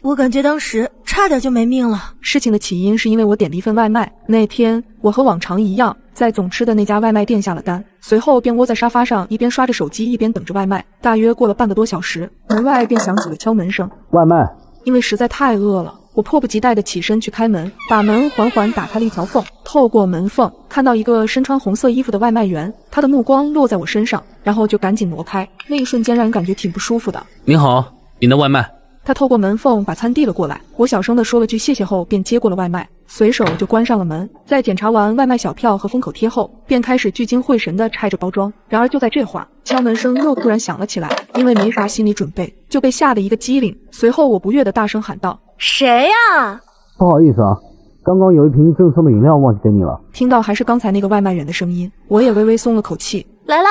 我感觉当时差点就没命了。事情的起因是因为我点了一份外卖，那天我和往常一样，在总吃的那家外卖店下了单，随后便窝在沙发上，一边刷着手机，一边等着外卖。大约过了半个多小时，门外便响起了敲门声。外卖。因为实在太饿了，我迫不及待地起身去开门，把门缓缓打开了一条缝，透过门缝看到一个身穿红色衣服的外卖员，他的目光落在我身上，然后就赶紧挪开。那一瞬间让人感觉挺不舒服的。您好，您的外卖。他透过门缝把餐递了过来，我小声地说了句谢谢后便接过了外卖，随手就关上了门。在检查完外卖小票和封口贴后，便开始聚精会神地拆着包装。然而就在这会儿，敲门声又突然响了起来，因为没啥心理准备，就被吓得一个机灵。随后我不悦地大声喊道：谁呀？不好意思啊，刚刚有一瓶赠送的饮料忘记给你了。听到还是刚才那个外卖员的声音，我也微微松了口气。来了。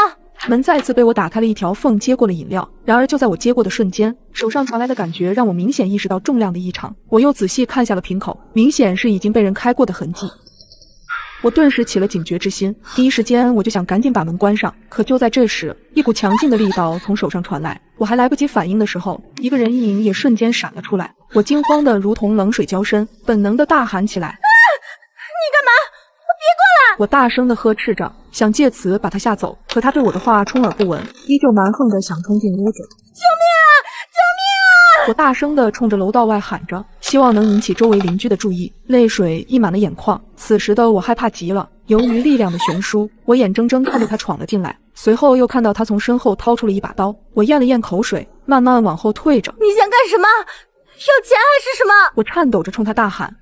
门再次被我打开了一条缝，接过了饮料。然而就在我接过的瞬间，手上传来的感觉让我明显意识到重量的异常。我又仔细看下了瓶口，明显是已经被人开过的痕迹。我顿时起了警觉之心，第一时间我就想赶紧把门关上。可就在这时，一股强劲的力道从手上传来，我还来不及反应的时候，一个人影也瞬间闪了出来。我惊慌的如同冷水浇身，本能的大喊起来：你干嘛？别过来！我大声的呵斥着，想借此把他吓走，可他对我的话充耳不闻，依旧蛮横的想冲进屋子。救命啊！救命啊！我大声的冲着楼道外喊着，希望能引起周围邻居的注意，泪水溢满了眼眶。此时的我害怕极了，由于力量的悬殊，我眼睁睁看着他闯了进来，随后又看到他从身后掏出了一把刀。我咽了咽口水，慢慢往后退着。你想干什么？要钱还是什么？我颤抖着冲他大喊。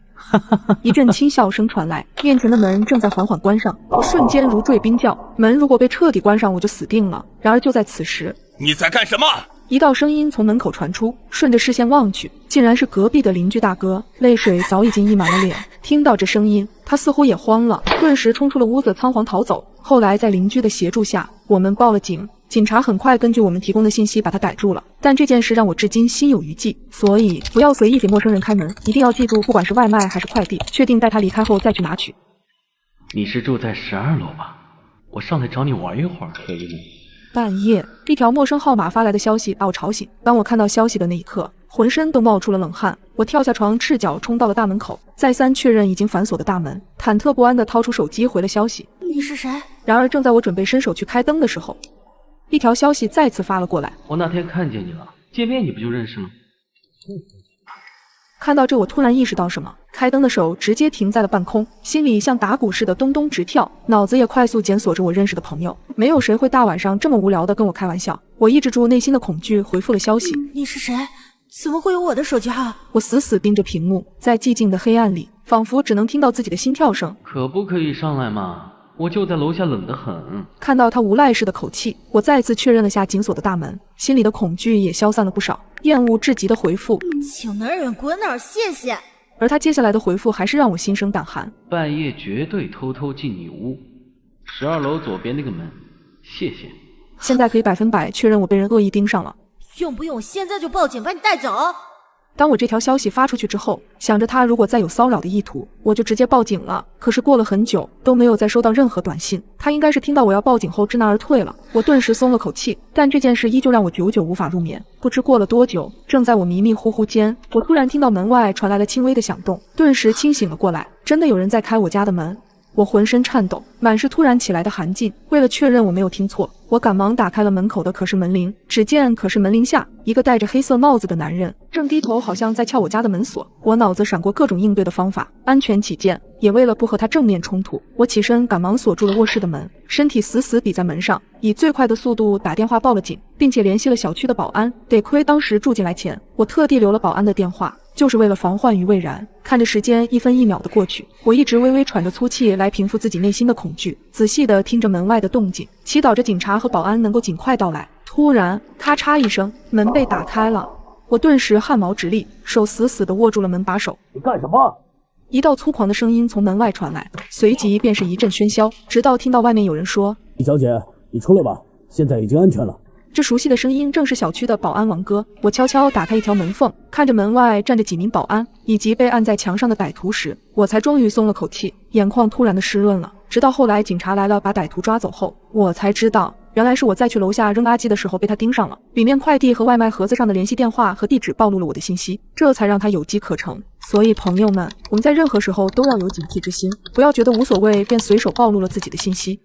一阵轻笑声传来，面前的门正在缓缓关上，我瞬间如坠冰窖，门如果被彻底关上，我就死定了。然而就在此时，你在干什么？一道声音从门口传出，顺着视线望去，竟然是隔壁的邻居大哥，泪水早已经溢满了脸。听到这声音，他似乎也慌了，顿时冲出了屋子，仓皇逃走。后来在邻居的协助下，我们报了警。警察很快根据我们提供的信息把他逮住了，但这件事让我至今心有余悸，所以不要随意给陌生人开门，一定要记住，不管是外卖还是快递，确定带他离开后再去拿取。你是住在12楼吧？我上来找你玩一会儿。可以。半夜，一条陌生号码发来的消息把我吵醒。当我看到消息的那一刻，浑身都冒出了冷汗。我跳下床，赤脚冲到了大门口，再三确认已经反锁的大门，忐忑不安地掏出手机回了消息。你是谁？然而正在我准备伸手去开灯的时候，一条消息再次发了过来。我那天看见你了，见面你不就认识了？看到这，我突然意识到什么，开灯的手直接停在了半空，心里像打鼓似的咚咚直跳，脑子也快速检索着我认识的朋友。没有谁会大晚上这么无聊的跟我开玩笑。我抑制住内心的恐惧，回复了消息。你是谁？怎么会有我的手机号？我死死盯着屏幕，在寂静的黑暗里，仿佛只能听到自己的心跳声。可不可以上来嘛？我就在楼下，冷得很。看到他无赖似的口气，我再次确认了下紧锁的大门，心里的恐惧也消散了不少，厌恶至极的回复：请能远滚哪儿，谢谢。而他接下来的回复还是让我心生胆寒：半夜绝对偷偷进你屋，12楼左边那个门，谢谢。现在可以100%确认我被人恶意盯上了。用不用我现在就报警把你带走？当我这条消息发出去之后，想着他如果再有骚扰的意图，我就直接报警了。可是过了很久都没有再收到任何短信，他应该是听到我要报警后知难而退了。我顿时松了口气，但这件事依旧让我久久无法入眠。不知过了多久，正在我迷迷糊糊间，我突然听到门外传来了轻微的响动，顿时清醒了过来，真的有人在开我家的门。我浑身颤抖，满是突然起来的寒劲。为了确认我没有听错，我赶忙打开了门口的可视门铃，只见可视门铃下，一个戴着黑色帽子的男人正低头，好像在撬我家的门锁。我脑子闪过各种应对的方法，安全起见，也为了不和他正面冲突，我起身赶忙锁住了卧室的门，身体死死抵在门上，以最快的速度打电话报了警，并且联系了小区的保安。得亏当时住进来前，我特地留了保安的电话，就是为了防患于未然。看着时间1分1秒的过去，我一直微微喘着粗气来平复自己内心的恐惧，仔细的听着门外的动静，祈祷着警察和保安能够尽快到来。突然咔嚓一声，门被打开了，我顿时汗毛直立，手死死地握住了门把手。你干什么？一道粗犷的声音从门外传来，随即便是一阵喧嚣，直到听到外面有人说：李小姐，你出来吧，现在已经安全了。这熟悉的声音正是小区的保安王哥。我悄悄打开一条门缝，看着门外站着几名保安以及被按在墙上的歹徒时，我才终于松了口气，眼眶突然的湿润了。直到后来警察来了把歹徒抓走后，我才知道原来是我在去楼下扔垃圾的时候被他盯上了，里面快递和外卖盒子上的联系电话和地址暴露了我的信息，这才让他有机可乘。所以朋友们，我们在任何时候都要有警惕之心，不要觉得无所谓便随手暴露了自己的信息。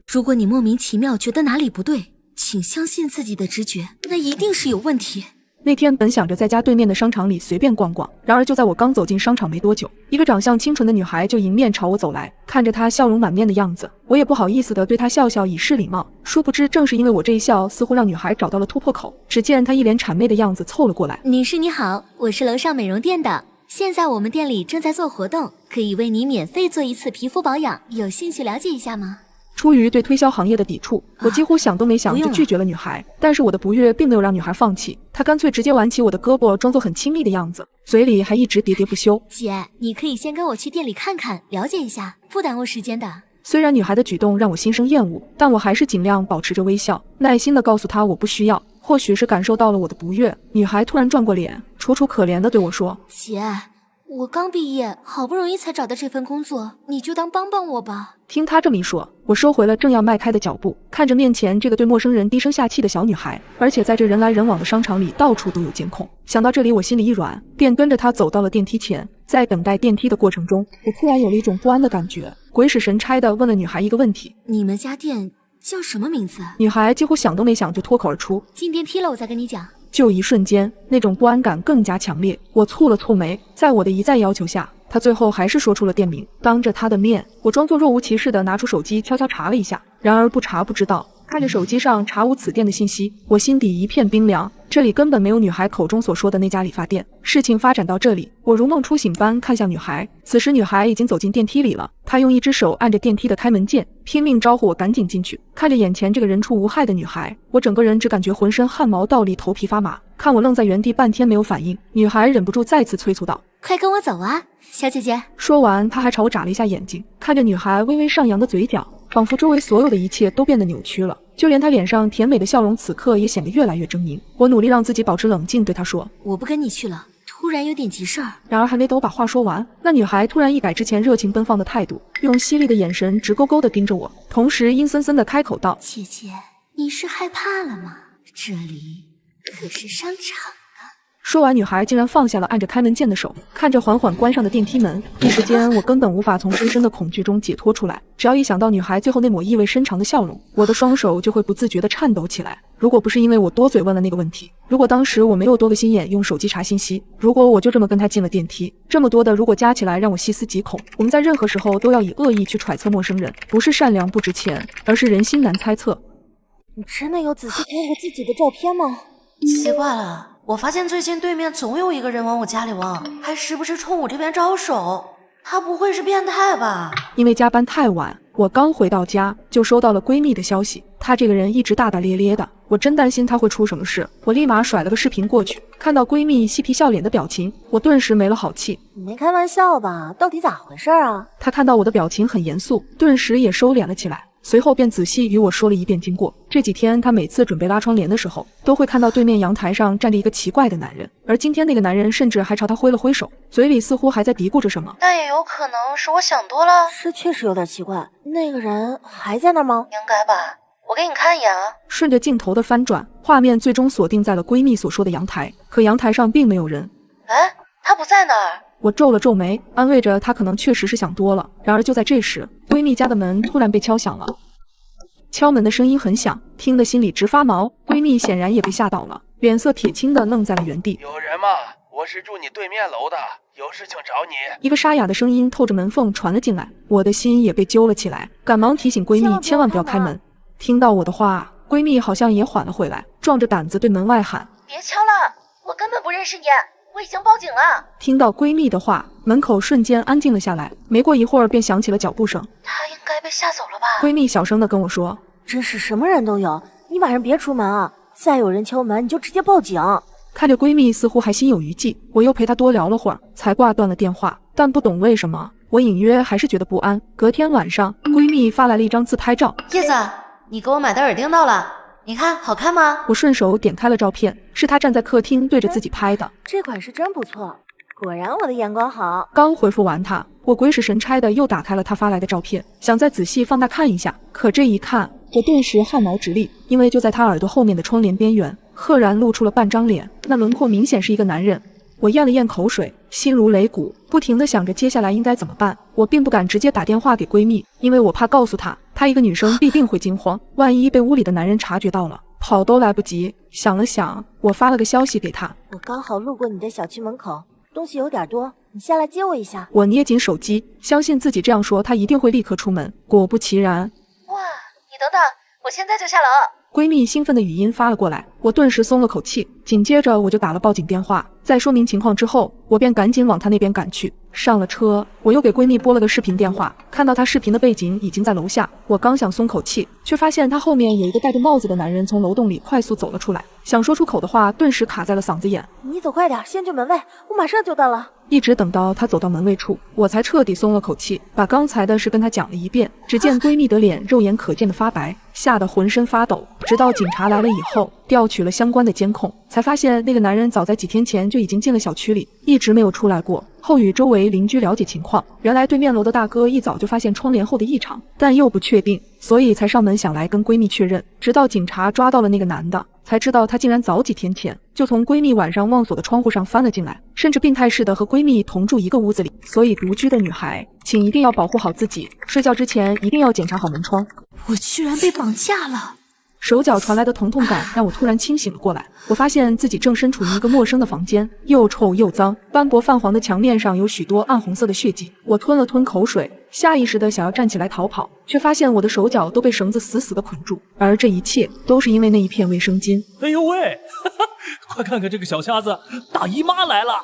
如果你莫名其妙觉得哪里不对，请相信自己的直觉，那一定是有问题。那天本想着在家对面的商场里随便逛逛，然而就在我刚走进商场没多久，一个长相清纯的女孩就迎面朝我走来。看着她笑容满面的样子，我也不好意思地对她笑笑以示礼貌。殊不知正是因为我这一笑，似乎让女孩找到了突破口。只见她一脸谄媚的样子凑了过来。女士你好，我是楼上美容店的，现在我们店里正在做活动，可以为你免费做一次皮肤保养，有兴趣了解一下吗？出于对推销行业的抵触，我几乎想都没想就拒绝了女孩。但是我的不悦并没有让女孩放弃，她干脆直接挽起我的胳膊，装作很亲密的样子，嘴里还一直喋喋不休。姐，你可以先跟我去店里看看，了解一下，不耽误时间的。虽然女孩的举动让我心生厌恶，但我还是尽量保持着微笑，耐心地告诉她我不需要。或许是感受到了我的不悦，女孩突然转过脸，楚楚可怜地对我说：姐，我刚毕业，好不容易才找到这份工作，你就当帮帮我吧。听她这么一说，我收回了正要迈开的脚步，看着面前这个对陌生人低声下气的小女孩，而且在这人来人往的商场里到处都有监控。想到这里，我心里一软，便跟着她走到了电梯前。在等待电梯的过程中，我突然有了一种不安的感觉，鬼使神差地问了女孩一个问题：你们家店叫什么名字？女孩几乎想都没想就脱口而出：进电梯了我再跟你讲。就一瞬间，那种不安感更加强烈。我蹙了蹙眉，在我的一再要求下，他最后还是说出了店名。当着他的面，我装作若无其事地拿出手机悄悄查了一下，然而不查不知道，看着手机上查无此店的信息，我心底一片冰凉。这里根本没有女孩口中所说的那家理发店。事情发展到这里，我如梦初醒般看向女孩，此时女孩已经走进电梯里了。她用一只手按着电梯的开门键，拼命招呼我赶紧进去。看着眼前这个人畜无害的女孩，我整个人只感觉浑身汗毛倒立，头皮发麻。看我愣在原地半天没有反应，女孩忍不住再次催促道：快跟我走啊，小姐姐。说完，她还朝我眨了一下眼睛，看着女孩微微上扬的嘴角，仿佛周围所有的一切都变得扭曲了，就连她脸上甜美的笑容此刻也显得越来越狰狞。我努力让自己保持冷静，对她说：我不跟你去了，突然有点急事儿。然而还没等我把话说完，那女孩突然一改之前热情奔放的态度，用犀利的眼神直勾勾地盯着我，同时阴森森地开口道：姐姐，你是害怕了吗？这里可是商场。说完，女孩竟然放下了按着开门键的手，看着缓缓关上的电梯门。一时间，我根本无法从深深的恐惧中解脱出来。只要一想到女孩最后那抹意味深长的笑容，我的双手就会不自觉地颤抖起来。如果不是因为我多嘴问了那个问题，如果当时我没有多个心眼用手机查信息，如果我就这么跟她进了电梯，这么多的如果加起来让我细思极恐。我们在任何时候都要以恶意去揣测陌生人，不是善良不值钱，而是人心难猜测。你真的有仔细看过自己的照片吗？奇怪了，我发现最近对面总有一个人往我家里望，还时不时冲我这边招手。他不会是变态吧？因为加班太晚，我刚回到家就收到了闺蜜的消息。她这个人一直大大咧咧的，我真担心她会出什么事。我立马甩了个视频过去，看到闺蜜嬉皮笑脸的表情，我顿时没了好气。你没开玩笑吧？到底咋回事啊？她看到我的表情很严肃，顿时也收敛了起来。随后便仔细与我说了一遍经过。这几天她每次准备拉窗帘的时候，都会看到对面阳台上站着一个奇怪的男人，而今天那个男人甚至还朝她挥了挥手，嘴里似乎还在嘀咕着什么。但也有可能是我想多了。是确实有点奇怪，那个人还在那吗？应该吧，我给你看一眼啊。顺着镜头的翻转，画面最终锁定在了闺蜜所说的阳台，可阳台上并没有人。哎，他不在那儿。我皱了皱眉，安慰着她可能确实是想多了。然而就在这时，闺蜜家的门突然被敲响了。敲门的声音很响，听得心里直发毛。闺蜜显然也被吓到了，脸色铁青的愣在了原地。有人吗？我是住你对面楼的，有事情找你。一个沙哑的声音透着门缝传了进来，我的心也被揪了起来，赶忙提醒闺蜜千万不要开门。听到我的话，闺蜜好像也缓了回来，壮着胆子对门外喊：别敲了，我根本不认识你，我已经报警了。听到闺蜜的话，门口瞬间安静了下来，没过一会儿便响起了脚步声。她应该被吓走了吧？闺蜜小声地跟我说：真是什么人都有，你晚上别出门啊，再有人敲门你就直接报警。看着闺蜜似乎还心有余悸，我又陪她多聊了会儿，才挂断了电话。但不懂为什么，我隐约还是觉得不安。隔天晚上，闺蜜发来了一张自拍照。叶子，你给我买的耳钉到了，你看好看吗？我顺手点开了照片，是她站在客厅对着自己拍的。这款式真不错，果然我的眼光好。刚回复完她，我鬼使神差的又打开了她发来的照片，想再仔细放大看一下。可这一看，我顿时汗毛直立，因为就在他耳朵后面的窗帘边缘，赫然露出了半张脸，那轮廓明显是一个男人。我咽了咽口水，心如擂鼓，不停地想着接下来应该怎么办。我并不敢直接打电话给闺蜜，因为我怕告诉她，她一个女生必定会惊慌，万一被屋里的男人察觉到了，跑都来不及。想了想，我发了个消息给她，我刚好路过你的小区门口，东西有点多，你下来接我一下。我捏紧手机，相信自己这样说，她一定会立刻出门。果不其然，哇，你等等，我现在就下楼。闺蜜兴奋的语音发了过来，我顿时松了口气，紧接着我就打了报警电话。在说明情况之后，我便赶紧往她那边赶去。上了车，我又给闺蜜拨了个视频电话，看到她视频的背景已经在楼下。我刚想松口气，却发现她后面有一个戴着帽子的男人从楼洞里快速走了出来，想说出口的话顿时卡在了嗓子眼。你走快点，先去门卫，我马上就到了。一直等到她走到门卫处，我才彻底松了口气，把刚才的事跟她讲了一遍。只见闺蜜的脸肉眼可见的发白，吓得浑身发抖。直到警察来了以后，调取了相关的监控，才发现那个男人早在几天前就已经进了小区里，一直没有出来过。后与周围邻居了解情况，原来对面楼的大哥一早就发现窗帘后的异常，但又不确定，所以才上门想来跟闺蜜确认。直到警察抓到了那个男的，才知道他竟然早几天前就从闺蜜晚上忘锁的窗户上翻了进来，甚至病态似的和闺蜜同住一个屋子里。所以独居的女孩，请一定要保护好自己，睡觉之前一定要检查好门窗。我居然被绑架了！手脚传来的疼痛感让我突然清醒了过来，我发现自己正身处于一个陌生的房间，又臭又脏，斑驳泛黄的墙面上有许多暗红色的血迹。我吞了吞口水，下意识的想要站起来逃跑，却发现我的手脚都被绳子死死的捆住，而这一切都是因为那一片卫生巾。哎呦喂，快看看这个小瞎子，大姨妈来了！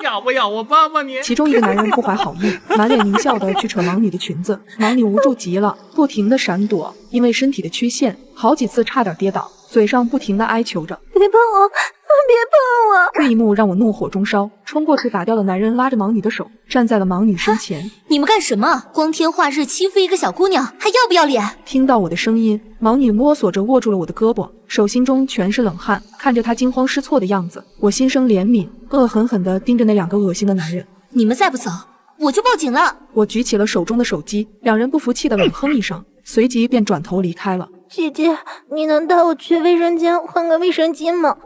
要不要我帮帮你？其中一个男人不怀好意，满脸狞笑的去扯盲女的裙子，盲女无助极了，不停的闪躲，因为身体的缺陷，好几次差点跌倒，嘴上不停的哀求着：“别碰我，别碰我！”这一幕让我怒火中烧，冲过去打掉了男人拉着盲女的手，站在了盲女身前。你们干什么？光天化日欺负一个小姑娘，还要不要脸？听到我的声音，盲女摸索着握住了我的胳膊，手心中全是冷汗。看着她惊慌失措的样子，我心生怜悯，恶狠狠地盯着那两个恶心的男人。你们再不走，我就报警了！我举起了手中的手机，两人不服气的冷哼一声，随即便转头离开了。姐姐，你能带我去卫生间换个卫生巾吗？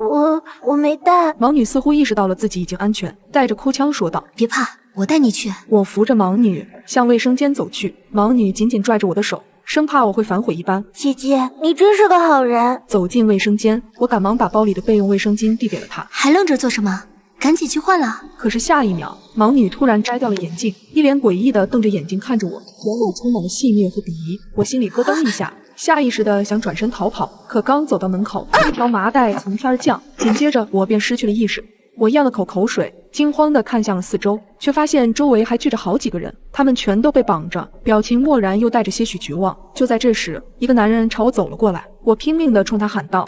我没带。盲女似乎意识到了自己已经安全，带着哭腔说道：“别怕，我带你去。”我扶着盲女向卫生间走去，盲女紧紧拽着我的手，生怕我会反悔一般。姐姐，你真是个好人。走进卫生间，我赶忙把包里的备用卫生巾递给了她。还愣着做什么？赶紧去换了。可是下一秒，盲女突然摘掉了眼镜，一脸诡异的瞪着眼睛看着我，眼里充满了戏谑和鄙夷。我心里咯噔一下，下意识的想转身逃跑，可刚走到门口，一条麻袋从天而降，紧接着我便失去了意识。我咽了口口水，惊慌地看向了四周，却发现周围还聚着好几个人，他们全都被绑着，表情漠然又带着些许绝望。就在这时，一个男人朝我走了过来，我拼命地冲他喊道：“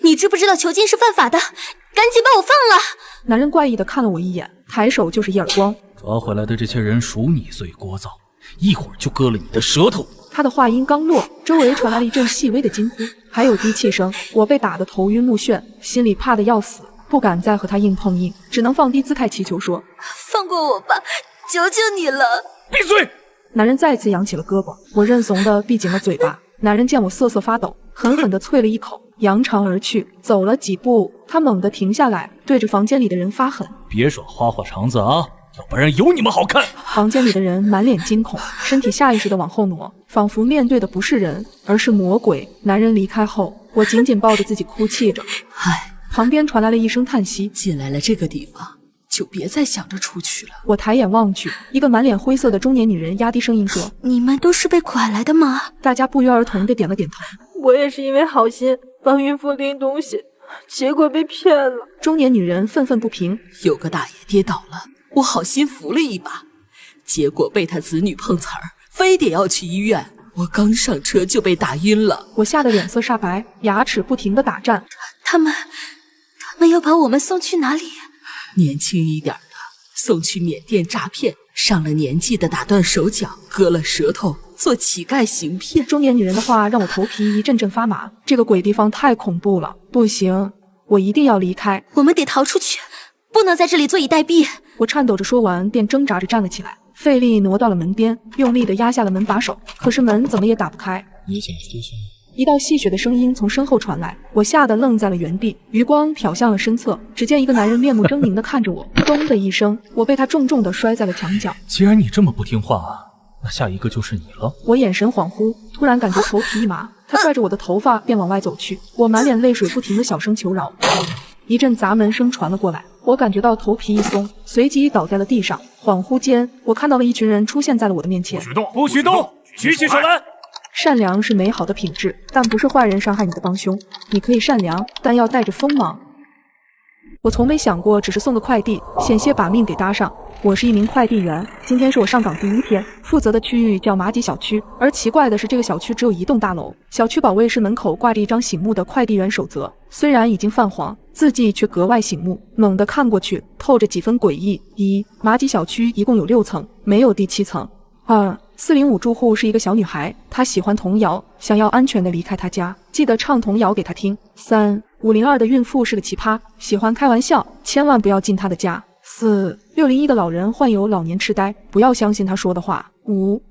你知不知道囚禁是犯法的？赶紧把我放了！”男人怪异地看了我一眼，抬手就是一耳光。抓回来的这些人属你最聒噪，一会儿就割了你的舌头。他的话音刚落，周围传来了一阵细微的惊呼，还有低气声。我被打得头晕目眩，心里怕得要死，不敢再和他硬碰硬，只能放低姿态祈求说：“放过我吧，求求你了！”闭嘴！男人再次扬起了胳膊，我认怂的闭紧了嘴巴。男人见我瑟瑟发抖，狠狠地啐了一口，扬长而去。走了几步，他猛地停下来，对着房间里的人发狠：“别耍花花肠子啊，要不然有你们好看！”房间里的人满脸惊恐，身体下意识地往后挪，仿佛面对的不是人，而是魔鬼。男人离开后，我紧紧抱着自己哭泣着。旁边传来了一声叹息：“进来了这个地方，就别再想着出去了。”我抬眼望去，一个满脸灰色的中年女人压低声音说：“你们都是被拐来的吗？”大家不约而同地点了点头。我也是因为好心帮孕妇拎东西，结果被骗了。中年女人愤愤不平：“有个大爷跌倒了，我好心扶了一把，结果被他子女碰瓷儿，非得要去医院。我刚上车就被打晕了。”我吓得脸色煞白，牙齿不停地打颤。他们要把我们送去哪里？年轻一点的送去缅甸诈骗，上了年纪的打断手脚，割了舌头，做乞丐行骗。中年女人的话让我头皮一阵阵发麻，这个鬼地方太恐怖了，不行，我一定要离开。我们得逃出去，不能在这里坐以待毙。我颤抖着说完，便挣扎着站了起来，费力挪到了门边，用力地压下了门把手，可是门怎么也打不开。你想说什么？一道戏谑的声音从身后传来，我吓得愣在了原地，余光瞟向了身侧，只见一个男人面目狰狞地看着我，咚的一声，我被他重重地摔在了墙角。既然你这么不听话，那下一个就是你了。我眼神恍惚，突然感觉头皮一麻，他拽着我的头发便往外走去，我满脸泪水，不停地小声求饶。一阵砸门声传了过来，我感觉到头皮一松，随即倒在了地上。恍惚间，我看到了一群人出现在了我的面前。不许动！不许动！举起手来！善良是美好的品质，但不是坏人伤害你的帮凶。你可以善良，但要带着锋芒。我从没想过只是送个快递，险些把命给搭上。我是一名快递员，今天是我上岗第1天，负责的区域叫马吉小区。而奇怪的是，这个小区只有一栋大楼，小区保卫室门口挂着一张醒目的快递员守则，虽然已经泛黄，字迹却格外醒目。猛地看过去，透着几分诡异。马吉小区一共有6层，没有第7层。405住户是一个小女孩，她喜欢童谣，想要安全地离开她家，记得唱童谣给她听。3502的孕妇是个奇葩，喜欢开玩笑，千万不要进她的家。4601的老人患有老年痴呆，不要相信他说的话。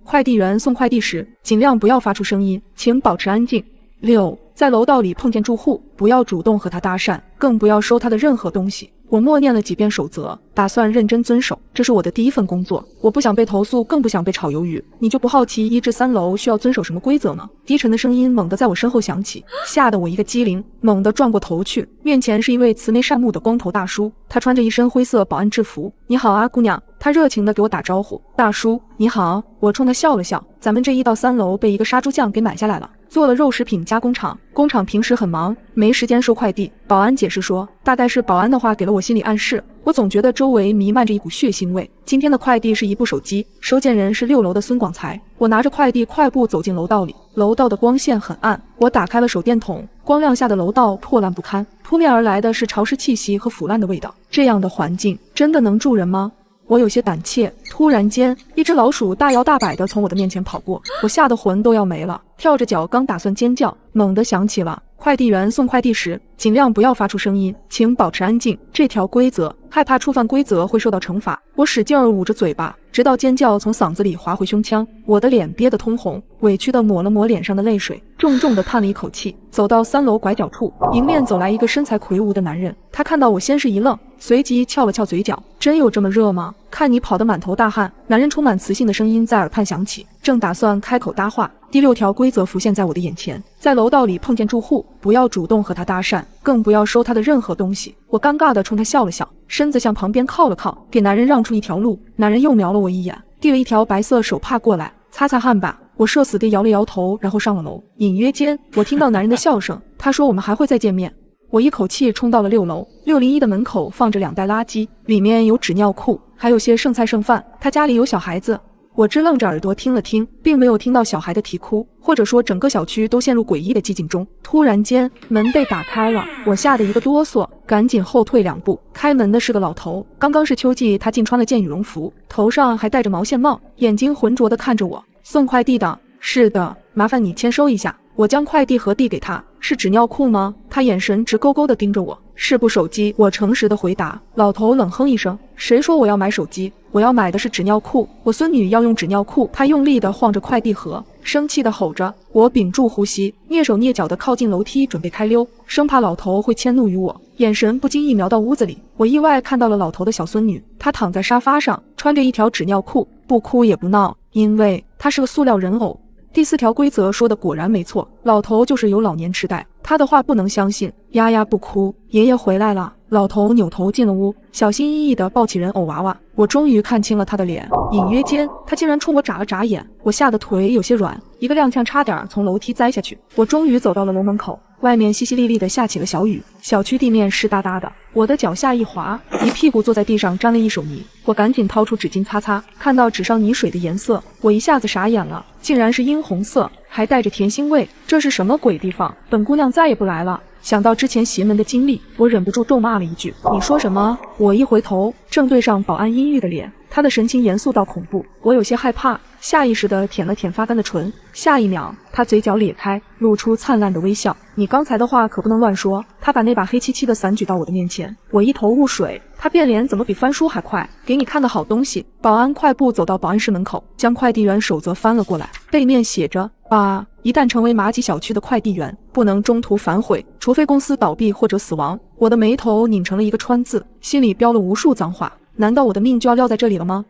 快递员送快递时，尽量不要发出声音，请保持安静。6，在楼道里碰见住户，不要主动和他搭讪，更不要收他的任何东西。我默念了几遍守则，打算认真遵守。这是我的第1份工作，我不想被投诉，更不想被炒鱿鱼。你就不好奇1至3楼需要遵守什么规则吗？低沉的声音猛地在我身后响起，吓得我一个机灵，猛地转过头去，面前是一位慈眉善目的光头大叔，他穿着一身灰色保安制服。你好啊，姑娘。他热情地给我打招呼。大叔你好。我冲他笑了笑。咱们这1到3楼被一个杀猪匠给买下来了，做了肉食品加工厂，工厂平时很忙，没时间收快递。保安解释说，大概是保安的话给了我心理暗示，我总觉得周围弥漫着一股血腥味。今天的快递是一部手机，收件人是6楼的孙广才。我拿着快递快步走进楼道里，楼道的光线很暗，我打开了手电筒，光亮下的楼道破烂不堪，扑面而来的是潮湿气息和腐烂的味道。这样的环境真的能住人吗？我有些胆怯，突然间，一只老鼠大摇大摆地从我的面前跑过，我吓得魂都要没了，跳着脚刚打算尖叫，猛地想起了快递员送快递时尽量不要发出声音，请保持安静这条规则，害怕触犯规则会受到惩罚。我使劲捂着嘴巴，直到尖叫从嗓子里滑回胸腔，我的脸憋得通红，委屈地抹了抹脸上的泪水，重重地叹了一口气，走到3楼拐角处，迎面走来一个身材魁梧的男人。他看到我先是一愣，随即翘了翘嘴角，真有这么热吗？看你跑得满头大汗。男人充满磁性的声音在耳畔响起，正打算开口搭话，第6条规则浮现在我的眼前，在楼道里碰见住户，不要主动和他搭讪，更不要收他的任何东西。我尴尬地冲他笑了笑，身子向旁边靠了靠，给男人让出一条路。男人又瞄了我一眼，递了一条白色手帕过来，擦擦汗吧。我社死地摇了摇头，然后上了楼。隐约间，我听到男人的笑声，他说我们还会再见面。我一口气冲到了6楼，601的门口放着2袋垃圾，里面有纸尿裤，还有些剩菜剩饭。他家里有小孩子。我支棱着耳朵听了听，并没有听到小孩的啼哭，或者说整个小区都陷入诡异的寂静中。突然间，门被打开了，我吓得一个哆嗦，赶紧后退2步。开门的是个老头，刚刚是秋季，他竟穿了件羽绒服，头上还戴着毛线帽，眼睛浑浊地看着我。送快递的？是的，麻烦你签收一下。我将快递盒递给他。是纸尿裤吗？他眼神直勾勾地盯着我。是部手机，我诚实地回答。老头冷哼一声，谁说我要买手机？我要买的是纸尿裤，我孙女要用纸尿裤。他用力地晃着快递盒，生气地吼着。我屏住呼吸，蹑手蹑脚地靠近楼梯，准备开溜，生怕老头会迁怒于我。眼神不经意瞄到屋子里，我意外看到了老头的小孙女，她躺在沙发上，穿着一条纸尿裤，不哭也不闹，因为她是个塑料人偶。第4条规则说的果然没错，老头就是有老年痴呆，他的话不能相信。丫丫不哭，爷爷回来了。老头扭头进了屋，小心翼翼地抱起人偶娃娃。我终于看清了他的脸，隐约间他竟然冲我眨了眨眼，我吓得腿有些软，一个踉跄差点从楼梯栽下去。我终于走到了楼门口，外面淅淅沥沥地下起了小雨，小区地面湿哒哒的，我的脚下一滑，一屁股坐在地上沾了一手泥。我赶紧掏出纸巾擦擦，看到纸上泥水的颜色，我一下子傻眼了，竟然是殷红色，还带着甜腥味，这是什么鬼地方？本姑娘再也不来了。想到之前邪门的经历，我忍不住咒骂了一句：你说什么？我一回头，正对上保安阴郁的脸，他的神情严肃到恐怖，我有些害怕，下意识地舔了舔发干的唇。下一秒，他嘴角咧开，露出灿烂的微笑。你刚才的话可不能乱说。他把那把黑漆漆的伞举到我的面前，我一头雾水。他变脸怎么比翻书还快？给你看的好东西。保安快步走到保安室门口，将快递员守则翻了过来，背面写着：爸，一旦成为马吉小区的快递员，不能中途反悔，除非公司倒闭或者死亡。我的眉头拧成了一个川字，心里飙了无数脏话。难道我的命就要撂在这里了吗？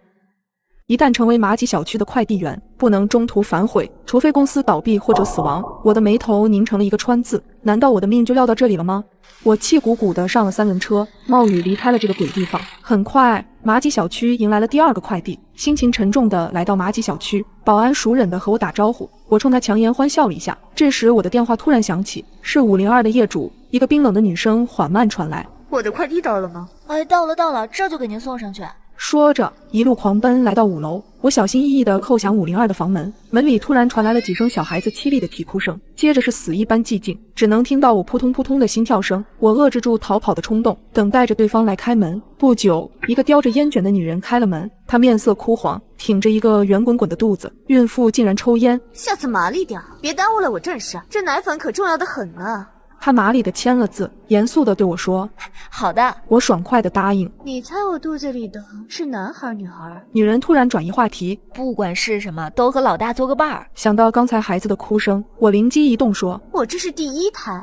一旦成为马吉小区的快递员，不能中途反悔，除非公司倒闭或者死亡。我的眉头拧成了一个川字，难道我的命就撂到这里了吗？我气鼓鼓地上了3轮车，冒雨离开了这个鬼地方。很快，马吉小区迎来了第2个快递，心情沉重地来到马吉小区，保安熟稔地和我打招呼，我冲他强颜欢笑了一下。这时，我的电话突然响起，是502的业主，一个冰冷的女声缓慢传来：“我的快递到了吗？”“哎，到了，这就给您送上去。”说着，一路狂奔来到5楼。我小心翼翼地叩响502的房门，门里突然传来了几声小孩子凄厉的啼哭声，接着是死一般寂静，只能听到我扑通扑通的心跳声。我遏制住逃跑的冲动，等待着对方来开门。不久，一个叼着烟卷的女人开了门，她面色枯黄，挺着一个圆滚滚的肚子，孕妇竟然抽烟。下次麻利点，别耽误了我正事，这奶粉可重要的很呢。他麻利地签了字，严肃地对我说：“好的。”我爽快地答应。你猜我肚子里的是男孩女孩？女人突然转移话题：“不管是什么，都和老大做个伴儿。”想到刚才孩子的哭声，我灵机一动说：“我这是第1胎。”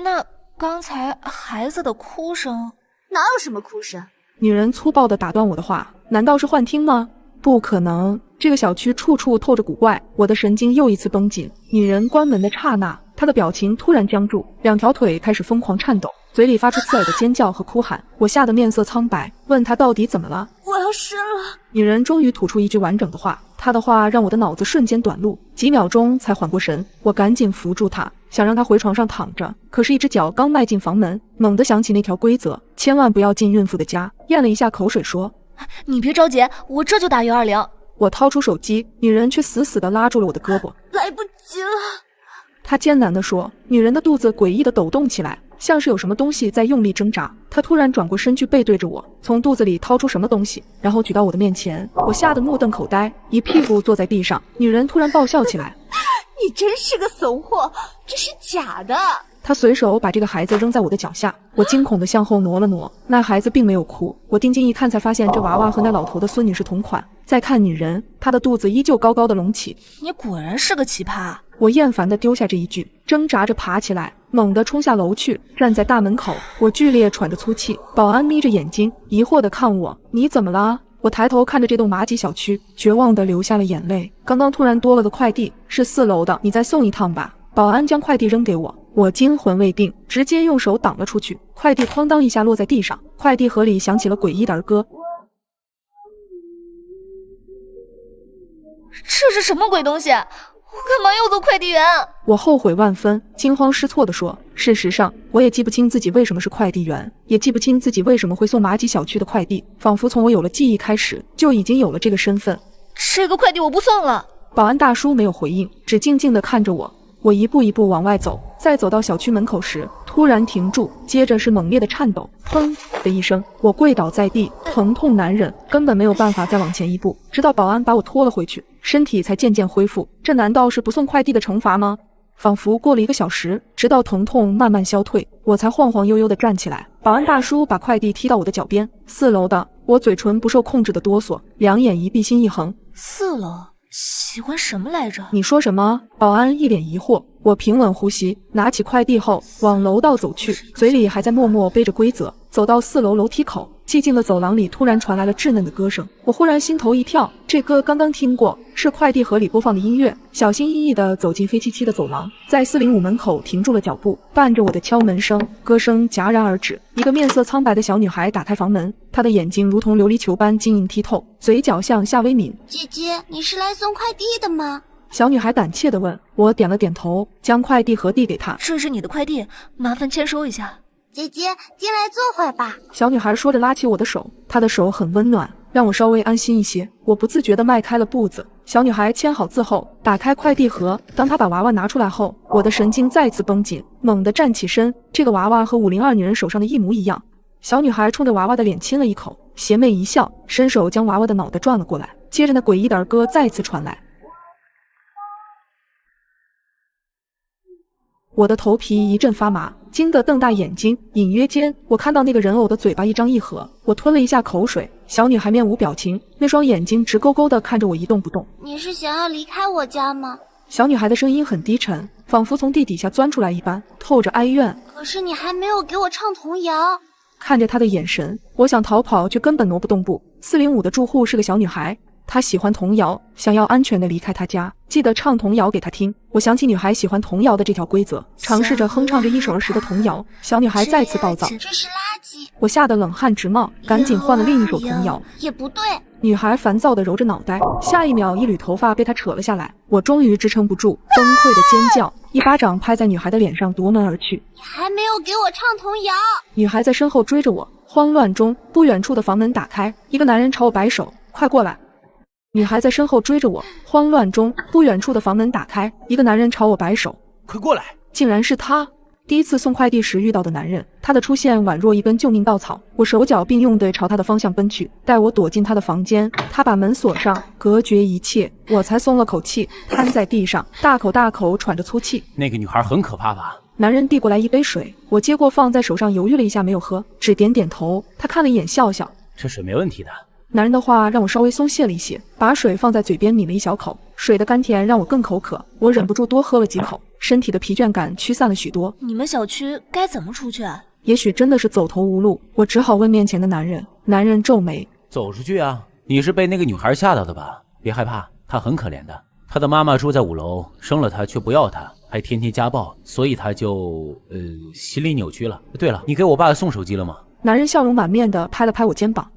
那刚才孩子的哭声？哪有什么哭声？女人粗暴地打断我的话：“难道是幻听吗？不可能，这个小区处处透着古怪。”我的神经又一次绷紧。女人关门的刹那，她的表情突然僵住，2条腿开始疯狂颤抖，嘴里发出刺耳的尖叫和哭喊。我吓得面色苍白，问她到底怎么了。我要生了。女人终于吐出一句完整的话，她的话让我的脑子瞬间短路，几秒钟才缓过神。我赶紧扶住她，想让她回床上躺着，可是一只脚刚迈进房门，猛地想起那条规则，千万不要进孕妇的家，咽了一下口水说：“你别着急，我这就打120。”我掏出手机，女人却死死地拉住了我的胳膊。来不及了，她艰难地说。女人的肚子诡异地抖动起来，像是有什么东西在用力挣扎。她突然转过身去，背对着我，从肚子里掏出什么东西，然后举到我的面前。我吓得目瞪口呆，一屁股坐在地上。女人突然爆笑起来：“你真是个怂货，这是假的。”她随手把这个孩子扔在我的脚下，我惊恐地向后挪了挪。那孩子并没有哭，我定睛一看，才发现这娃娃和那老头的孙女是同款。再看女人，她的肚子依旧高高的隆起。你果然是个奇葩。我厌烦地丢下这一句，挣扎着爬起来，猛地冲下楼去，站在大门口。我剧烈喘着粗气，保安眯着眼睛，疑惑地看我：“你怎么了？”我抬头看着这栋马吉小区，绝望地流下了眼泪。刚刚突然多了个快递，是4楼的，你再送一趟吧。保安将快递扔给我，我惊魂未定，直接用手挡了出去。快递哐当一下落在地上，快递盒里响起了诡异的儿歌。这是什么鬼东西？我干嘛要做快递员？我后悔万分，惊慌失措地说：“事实上，我也记不清自己为什么是快递员，也记不清自己为什么会送马吉小区的快递，仿佛从我有了记忆开始，就已经有了这个身份。”这个快递我不送了。保安大叔没有回应，只静静地看着我。我一步一步往外走，在走到小区门口时，突然停住，接着是猛烈的颤抖，砰的一声，我跪倒在地，疼痛难忍，根本没有办法再往前一步，直到保安把我拖了回去，身体才渐渐恢复。这难道是不送快递的惩罚吗？仿佛过了1个小时，直到疼痛慢慢消退，我才晃晃悠悠地站起来。保安大叔把快递踢到我的脚边，4楼的。我嘴唇不受控制的哆嗦，两眼一闭心一横。4楼喜欢什么来着？你说什么？保安一脸疑惑。我平稳呼吸，拿起快递后往楼道走去，嘴里还在默默背着规则。走到4楼楼梯口，寂静的走廊里突然传来了稚嫩的歌声。我忽然心头一跳，这歌刚刚听过，是快递盒里播放的音乐。小心翼翼地走进黑漆漆的走廊，在405门口停住了脚步，伴着我的敲门声，歌声戛然而止。一个面色苍白的小女孩打开房门，她的眼睛如同琉璃球般晶莹剔透，嘴角向下微抿。姐姐，你是来送快递的吗？小女孩胆怯地问。我点了点头，将快递盒递给她。这是你的快递，麻烦签收一下。姐姐，进来坐会儿吧。小女孩说着拉起我的手，她的手很温暖，让我稍微安心一些。我不自觉地迈开了步子。小女孩签好字后，打开快递盒。当她把娃娃拿出来后，我的神经再次绷紧，猛地站起身。这个娃娃和502女人手上的一模一样。小女孩冲着娃娃的脸亲了一口，邪魅一笑，伸手将娃娃的脑袋转了过来。接着那诡异的儿歌再次传来。我的头皮一阵发麻，惊得瞪大眼睛。隐约间，我看到那个人偶的嘴巴一张一合，我吞了一下口水。小女孩面无表情，那双眼睛直勾勾地看着我一动不动。你是想要离开我家吗？小女孩的声音很低沉，仿佛从地底下钻出来一般，透着哀怨。可是你还没有给我唱童谣。看着她的眼神，我想逃跑，却根本挪不动步。405的住户是个小女孩，她喜欢童谣，想要安全的离开她家，记得唱童谣给她听。我想起女孩喜欢童谣的这条规则，尝试着哼唱着一首儿时的童谣。小女孩再次暴躁，这是垃圾。我吓得冷汗直冒，赶紧换了另一首童谣。也不对。女孩烦躁地揉着脑袋，下一秒一缕头发被她扯了下来，我终于支撑不住，崩溃的尖叫，一巴掌拍在女孩的脸上，夺门而去。你还没有给我唱童谣。女孩在身后追着我，慌乱中，不远处的房门打开，一个男人朝我摆手，快过来。女孩在身后追着我，慌乱中，不远处的房门打开，一个男人朝我摆手，快过来。竟然是他。第一次送快递时遇到的男人，他的出现宛若一根救命稻草，我手脚并用地朝他的方向奔去。待我躲进他的房间，他把门锁上，隔绝一切，我才松了口气，瘫在地上，大口大口喘着粗气。那个女孩很可怕吧？男人递过来一杯水，我接过放在手上，犹豫了一下没有喝，只点点头。他看了一眼笑笑，这水没问题的。男人的话让我稍微松懈了一些，把水放在嘴边抿了一小口，水的甘甜让我更口渴，我忍不住多喝了几口，身体的疲倦感驱散了许多。你们小区该怎么出去啊？也许真的是走投无路，我只好问面前的男人。男人皱眉，走出去啊？你是被那个女孩吓到的吧？别害怕，她很可怜的，她的妈妈住在5楼，生了她却不要她，还天天家暴，所以她就心理扭曲了。对了，你给我爸送手机了吗？男人笑容满面的拍了拍我肩膀，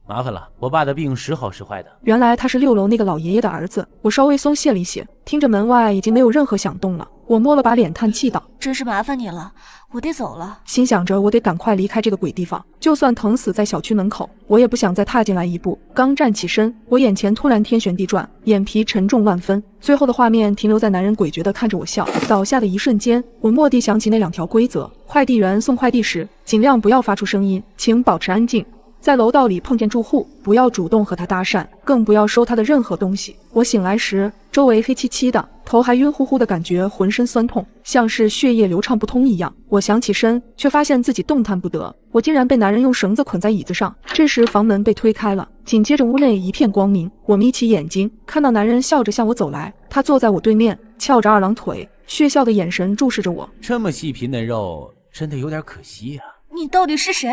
麻烦了，我爸的病时好时坏的。原来他是6楼那个老爷爷的儿子，我稍微松懈了一些，听着门外已经没有任何响动了，我摸了把脸叹气道，真是麻烦你了，我得走了。心想着我得赶快离开这个鬼地方，就算疼死在小区门口，我也不想再踏进来一步。刚站起身，我眼前突然天旋地转，眼皮沉重万分，最后的画面停留在男人诡谲地看着我笑。倒下的一瞬间，我蓦地想起那2条规则，快递员送快递时尽量不要发出声音，请保持安静，在楼道里碰见住户，不要主动和他搭讪，更不要收他的任何东西。我醒来时，周围黑漆漆的，头还晕乎乎的感觉，浑身酸痛，像是血液流畅不通一样。我想起身，却发现自己动弹不得，我竟然被男人用绳子捆在椅子上。这时房门被推开了，紧接着屋内一片光明。我眯起眼睛，看到男人笑着向我走来，他坐在我对面，翘着2郎腿，血笑的眼神注视着我。这么细皮嫩肉，真的有点可惜呀。你到底是谁？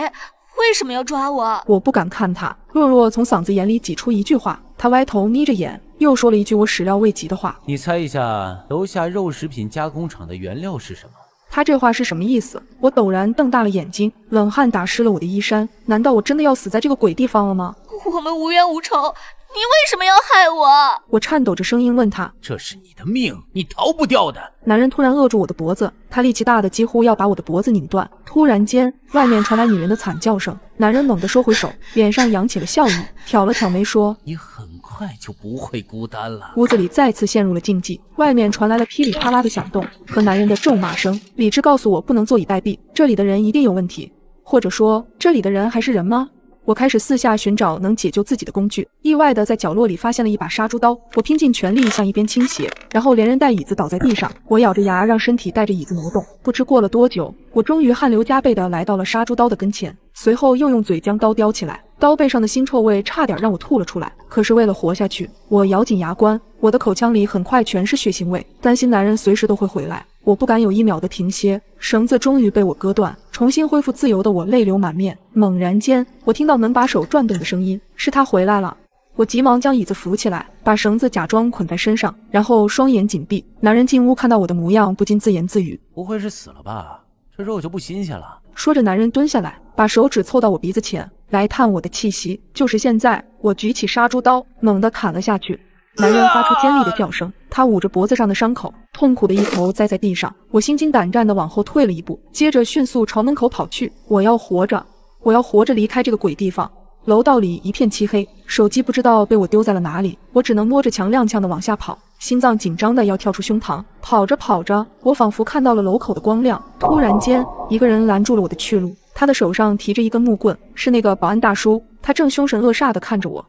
为什么要抓我？我不敢看他，弱弱从嗓子眼里挤出一句话。他歪头眯着眼，又说了一句我始料未及的话。你猜一下，楼下肉食品加工厂的原料是什么？他这话是什么意思？我陡然瞪大了眼睛，冷汗打湿了我的衣衫。难道我真的要死在这个鬼地方了吗？我们无冤无仇，你为什么要害我？我颤抖着声音问他。这是你的命，你逃不掉的。男人突然扼住我的脖子，他力气大的几乎要把我的脖子拧断。突然间，外面传来女人的惨叫声，男人猛地收回手，脸上扬起了笑意，挑了挑眉说，你很快就不会孤单了。屋子里再次陷入了静寂，外面传来了噼里啪啦的响动和男人的咒骂声。理智告诉我不能坐以待毙，这里的人一定有问题，或者说这里的人还是人吗？我开始四下寻找能解救自己的工具，意外的在角落里发现了一把杀猪刀，我拼尽全力向一边倾斜，然后连人带椅子倒在地上，我咬着牙让身体带着椅子挪动。不知过了多久，我终于汗流浃背的来到了杀猪刀的跟前，随后又用嘴将刀叼起来，刀背上的腥臭味差点让我吐了出来。可是为了活下去，我咬紧牙关，我的口腔里很快全是血腥味，担心男人随时都会回来，我不敢有1秒的停歇。绳子终于被我割断，重新恢复自由的我泪流满面。猛然间，我听到门把手转动的声音，是他回来了。我急忙将椅子扶起来，把绳子假装捆在身上，然后双眼紧闭。男人进屋看到我的模样，不禁自言自语：不会是死了吧？这肉就不新鲜了。说着，男人蹲下来，把手指凑到我鼻子前来探我的气息。就是现在，我举起杀猪刀，猛地砍了下去。男人发出尖利的叫声，他捂着脖子上的伤口，痛苦的一头栽在地上。我心惊胆战地往后退了一步，接着迅速朝门口跑去。我要活着，我要活着离开这个鬼地方。楼道里一片漆黑，手机不知道被我丢在了哪里，我只能摸着墙踉跄地往下跑，心脏紧张的要跳出胸膛。跑着跑着，我仿佛看到了楼口的光亮。突然间，一个人拦住了我的去路，他的手上提着一根木棍，是那个保安大叔。他正凶神恶煞地看着我。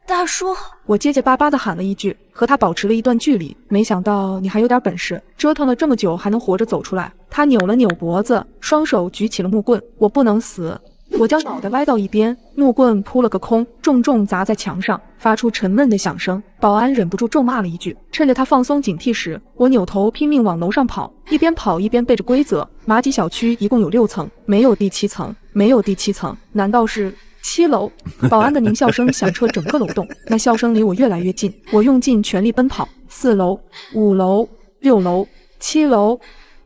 大叔，我结结巴巴地喊了一句，和他保持了一段距离。没想到你还有点本事，折腾了这么久还能活着走出来。他扭了扭脖子，双手举起了木棍。我不能死，我将脑袋歪到一边，木棍扑了个空，重重砸在墙上，发出沉闷的响声。保安忍不住咒骂了一句。趁着他放松警惕时，我扭头拼命往楼上跑，一边跑一边背着规则。马吉小区一共有6层，没有第7层，没有第7层，难道是7楼？保安的狞笑声响彻整个楼栋，那笑声离我越来越近。我用尽全力奔跑，4楼、5楼、6楼、7楼，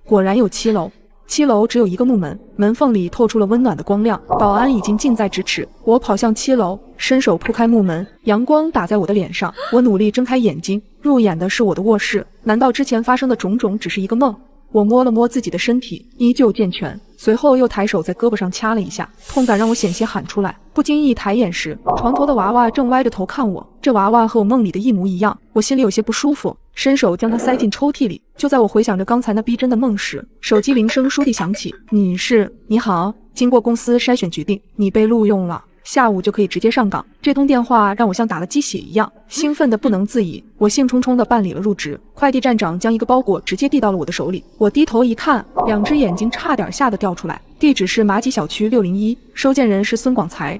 果然有7楼。7楼只有一个木门，门缝里透出了温暖的光亮。保安已经近在咫尺，我跑向7楼，伸手铺开木门，阳光打在我的脸上。我努力睁开眼睛，入眼的是我的卧室。难道之前发生的种种只是一个梦？我摸了摸自己的身体，依旧健全，随后又抬手在胳膊上掐了一下，痛感让我险些喊出来。不经意抬眼时，床头的娃娃正歪着头看我，这娃娃和我梦里的一模一样。我心里有些不舒服，伸手将它塞进抽屉里。就在我回想着刚才那逼真的梦时，手机铃声倏地响起。你好，经过公司筛选决定，你被录用了，下午就可以直接上岗。这通电话让我像打了鸡血一样，兴奋得不能自已。我兴冲冲地办理了入职。快递站长将一个包裹直接递到了我的手里。我低头一看，2只眼睛差点吓得掉出来。地址是马吉小区601，收件人是孙广才。